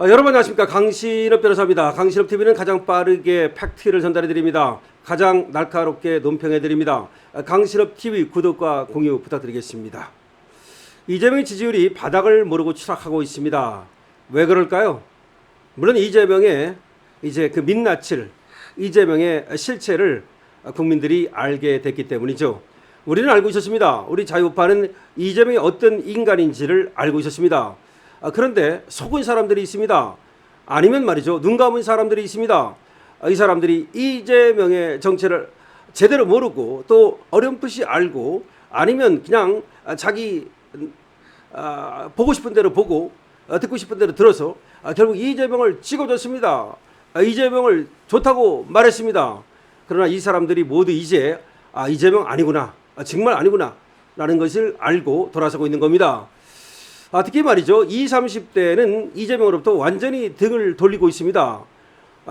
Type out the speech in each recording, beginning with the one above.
여러분 안녕하십니까. 강신업 변호사입니다. 강신업 TV는 가장 빠르게 팩트를 전달해 드립니다. 가장 날카롭게 논평해 드립니다. 강신업 TV 구독과 공유 부탁드리겠습니다. 이재명의 지지율이 바닥을 모르고 추락하고 있습니다. 왜 그럴까요? 물론 이재명의 이제 그 민낯을, 이재명의 실체를 국민들이 알게 됐기 때문이죠. 우리는 알고 있었습니다. 우리 자유파는 이재명이 어떤 인간인지를 알고 있었습니다. 그런데 속은 사람들이 있습니다. 아니면 말이죠, 눈 감은 사람들이 있습니다. 이 사람들이 이재명의 정체를 제대로 모르고 또 어렴풋이 알고, 아니면 그냥 자기 보고 싶은 대로 보고 듣고 싶은 대로 들어서 결국 이재명을 찍어줬습니다. 이재명을 좋다고 말했습니다. 그러나 이 사람들이 모두 이제 이재명 아니구나, 정말 아니구나 라는 것을 알고 돌아서고 있는 겁니다. 특히 말이죠, 20, 30대는 이재명으로부터 완전히 등을 돌리고 있습니다.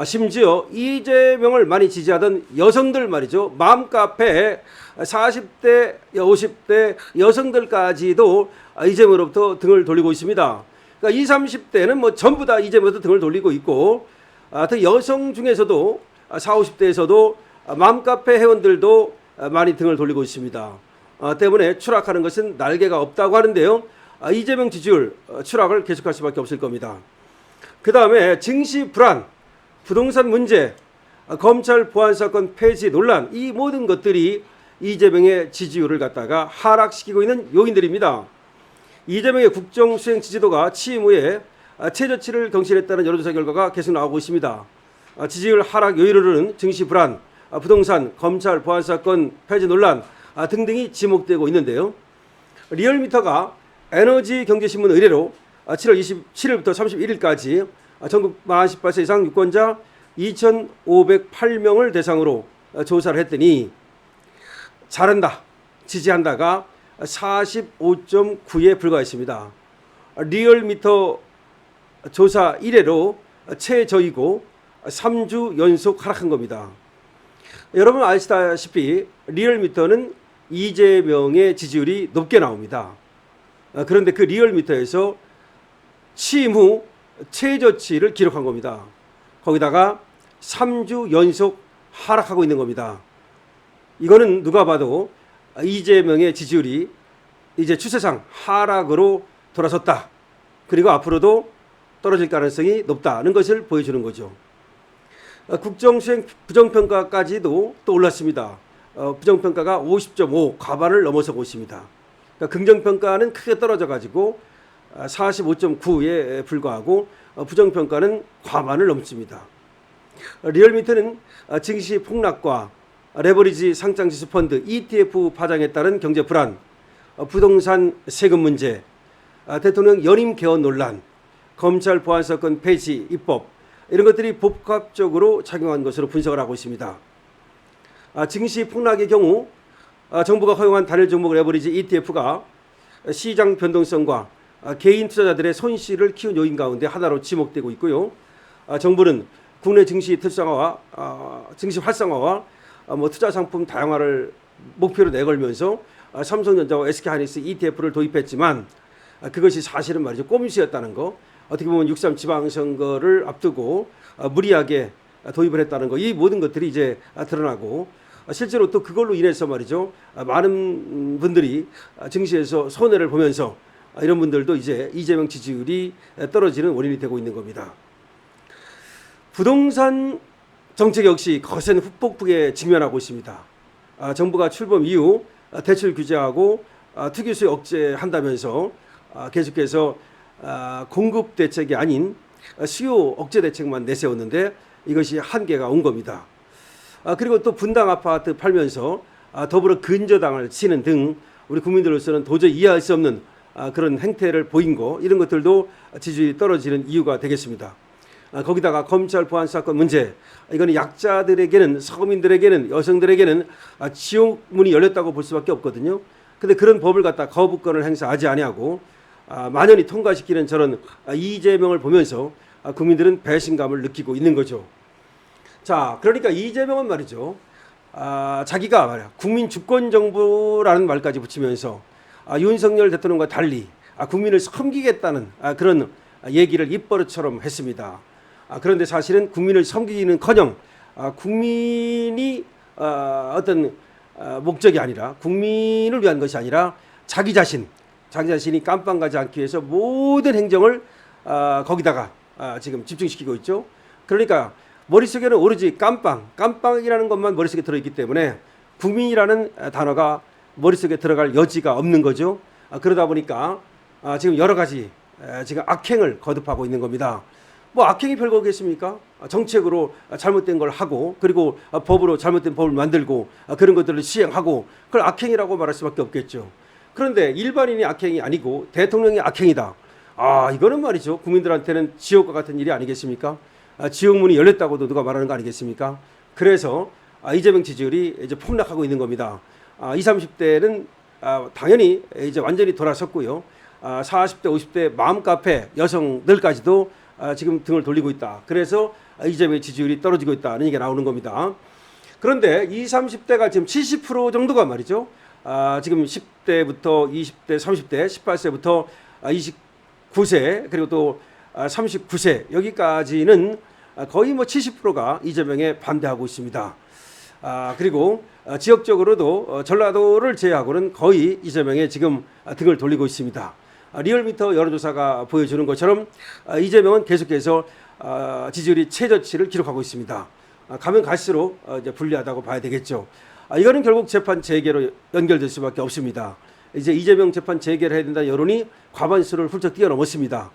심지어 이재명을 많이 지지하던 여성들 말이죠, 맘카페 40대, 50대 여성들까지도 이재명으로부터 등을 돌리고 있습니다. 그러니까 20, 30대는 뭐 전부 다 이재명으로부터 등을 돌리고 있고, 또 여성 중에서도 40, 50대에서도 맘카페 회원들도 많이 등을 돌리고 있습니다. 때문에 추락하는 것은 날개가 없다고 하는데요. 이재명 지지율 추락을 계속할 수밖에 없을 겁니다. 그 다음에 증시 불안, 부동산 문제, 검찰 보안 사건 폐지 논란, 이 모든 것들이 이재명의 지지율을 갖다가 하락시키고 있는 요인들입니다. 이재명의 국정 수행 지지도가 취임 후에 최저치를 경신했다는 여론조사 결과가 계속 나오고 있습니다. 지지율 하락 요인으로는 증시 불안, 부동산, 검찰 보안 사건 폐지 논란 등등이 지목되고 있는데요. 리얼미터가 에너지 경제신문 의뢰로 7월 27일부터 31일까지 전국 만 18세 이상 유권자 2,508명을 대상으로 조사를 했더니 잘한다, 지지한다가 45.9에 불과했습니다. 리얼미터 조사 이래로 최저이고 3주 연속 하락한 겁니다. 여러분 아시다시피 리얼미터는 이재명의 지지율이 높게 나옵니다. 그런데 그 리얼미터에서 취임 후 최저치를 기록한 겁니다. 거기다가 3주 연속 하락하고 있는 겁니다. 이거는 누가 봐도 이재명의 지지율이 이제 추세상 하락으로 돌아섰다, 그리고 앞으로도 떨어질 가능성이 높다는 것을 보여주는 거죠. 국정수행 부정평가까지도 또 올랐습니다. 부정평가가 50.5, 과반을 넘어서고 있습니다. 그러니까 긍정평가는 크게 떨어져가지고 45.9에 불과하고 부정평가는 과반을 넘습니다. 리얼미터는 증시 폭락과 레버리지 상장지수 펀드 ETF 파장에 따른 경제 불안, 부동산 세금 문제, 대통령 연임 개헌 논란, 검찰 보안 사건 폐지 입법, 이런 것들이 복합적으로 작용한 것으로 분석을 하고 있습니다. 증시 폭락의 경우 정부가 허용한 단일 종목 레버리지 ETF가 시장 변동성과 개인 투자자들의 손실을 키운 요인 가운데 하나로 지목되고 있고요. 정부는 국내 증시 특성화와 증시 활성화와 투자 상품 다양화를 목표로 내걸면서 삼성전자와 SK하이닉스 ETF를 도입했지만 그것이 사실은 말이죠, 꼼수였다는 거, 어떻게 보면 6.3 지방선거를 앞두고 무리하게 도입을 했다는 거, 이 모든 것들이 이제 드러나고, 실제로 또 그걸로 인해서 말이죠, 많은 분들이 증시에서 손해를 보면서 이런 분들도 이제 이재명 지지율이 떨어지는 원인이 되고 있는 겁니다. 부동산 정책 역시 거센 후폭풍에 직면하고 있습니다. 정부가 출범 이후 대출 규제하고 투기수요 억제한다면서 계속해서 공급 대책이 아닌 수요 억제 대책만 내세웠는데 이것이 한계가 온 겁니다. 그리고 또 분당 아파트 팔면서 더불어 근저당을 치는 등 우리 국민들로서는 도저히 이해할 수 없는 그런 행태를 보인 거, 이런 것들도 지지율이 떨어지는 이유가 되겠습니다. 거기다가 검찰 보안 사건 문제, 이거는 약자들에게는, 서민들에게는, 여성들에게는 지옥문이 열렸다고 볼 수밖에 없거든요. 근데 그런 법을 갖다 거부권을 행사하지 아니하고 만연히 통과시키는 저런 이재명을 보면서 국민들은 배신감을 느끼고 있는 거죠. 자, 그러니까 이재명은 말이죠, 자기가 말이야 국민 주권 정부라는 말까지 붙이면서 윤석열 대통령과 달리 국민을 섬기겠다는 그런 얘기를 입버릇처럼 했습니다. 그런데 사실은 국민을 섬기기는커녕 국민이 어떤 목적이 아니라 국민을 위한 것이 아니라 자기 자신이 깜빵 가지 않기 위해서 모든 행정을 거기다가 지금 집중시키고 있죠. 그러니까 머릿속에는 오로지 깜빵이라는 것만 머릿속에 들어있기 때문에 국민이라는 단어가 머릿속에 들어갈 여지가 없는 거죠. 그러다 보니까 지금 여러 가지 지금 악행을 거듭하고 있는 겁니다. 뭐 악행이 별거겠습니까? 정책으로 잘못된 걸 하고 그리고 법으로 잘못된 법을 만들고 그런 것들을 시행하고 그걸 악행이라고 말할 수밖에 없겠죠. 그런데 일반인이 악행이 아니고 대통령이 악행이다. 이거는 말이죠. 국민들한테는 지옥과 같은 일이 아니겠습니까? 지옥문이 열렸다고도 누가 말하는 거 아니겠습니까? 그래서 이재명 지지율이 이제 폭락하고 있는 겁니다. 20, 30대는 당연히 이제 완전히 돌아섰고요. 40대, 50대 마음카페 여성들까지도 지금 등을 돌리고 있다. 그래서 이재명 지지율이 떨어지고 있다는 얘기가 나오는 겁니다. 그런데 20, 30대가 지금 70% 정도가 말이죠. 지금 10대부터 20대, 30대, 18세부터 29세 그리고 또 39세 여기까지는 거의 뭐 70%가 이재명에 반대하고 있습니다. 그리고 지역적으로도 전라도를 제외하고는 거의 이재명에 지금 등을 돌리고 있습니다. 리얼미터 여론조사가 보여주는 것처럼 이재명은 계속해서 지지율이 최저치를 기록하고 있습니다. 가면 갈수록 이제 불리하다고 봐야 되겠죠. 이거는 결국 재판 재개로 연결될 수밖에 없습니다. 이제 이재명 재판 재개를 해야 된다는 여론이 과반수를 훌쩍 뛰어넘었습니다.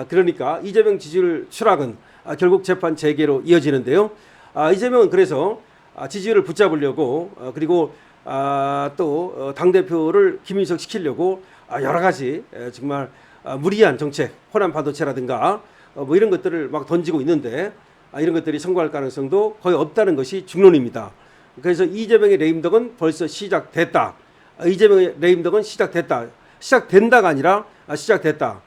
그러니까 이재명 지지율 추락은 결국 재판 재개로 이어지는데요. 이재명은 그래서 지지율을 붙잡으려고 그리고 또 당대표를 김인석 시키려고 여러 가지 정말 무리한 정책, 호남 반도체라든가 뭐 이런 것들을 막 던지고 있는데 이런 것들이 성공할 가능성도 거의 없다는 것이 중론입니다. 그래서 이재명의 레임덕은 벌써 시작됐다. 이재명의 레임덕은 시작됐다. 시작된다가 아니라 시작됐다.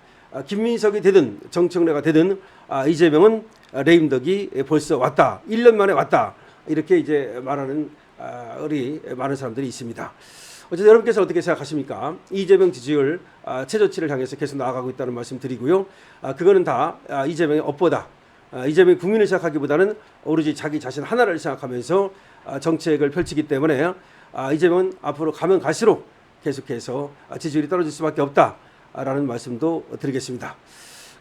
김민석이 되든 정청래가 되든 이재명은 레임덕이 벌써 왔다. 1년 만에 왔다. 이렇게 이제 말하는 우리 많은 사람들이 있습니다. 어쨌든 여러분께서 어떻게 생각하십니까? 이재명 지지율 최저치를 향해서 계속 나아가고 있다는 말씀 드리고요. 그거는 다 이재명의 업보다. 이재명이 국민을 생각하기보다는 오로지 자기 자신 하나를 생각하면서 정책을 펼치기 때문에 이재명은 앞으로 가면 갈수록 계속해서 지지율이 떨어질 수밖에 없다라는 말씀도 드리겠습니다.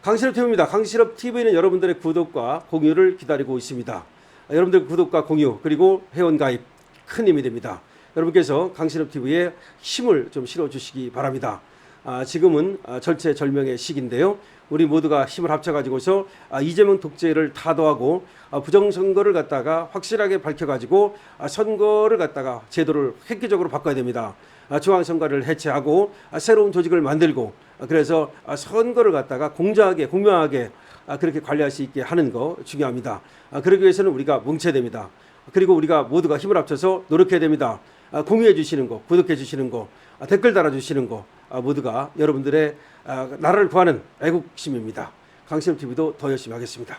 강신업 TV입니다. 강신업 TV는 여러분들의 구독과 공유를 기다리고 있습니다. 여러분들 구독과 공유 그리고 회원가입 큰 힘이 됩니다. 여러분께서 강신업 TV에 힘을 좀 실어주시기 바랍니다. 지금은 절체절명의 시기인데요. 우리 모두가 힘을 합쳐가지고서 이재명 독재를 타도하고 부정선거를 갖다가 확실하게 밝혀가지고 선거를 갖다가 제도를 획기적으로 바꿔야 됩니다. 중앙선거를 해체하고 새로운 조직을 만들고 그래서 선거를 갖다가 공정하게 공명하게 그렇게 관리할 수 있게 하는 거 중요합니다. 그러기 위해서는 우리가 뭉쳐야 됩니다. 그리고 우리가 모두가 힘을 합쳐서 노력해야 됩니다. 공유해 주시는 거, 구독해 주시는 거, 댓글 달아주시는 거 모두가 여러분들의 나라를 구하는 애국심입니다. 강신업 TV도 더 열심히 하겠습니다.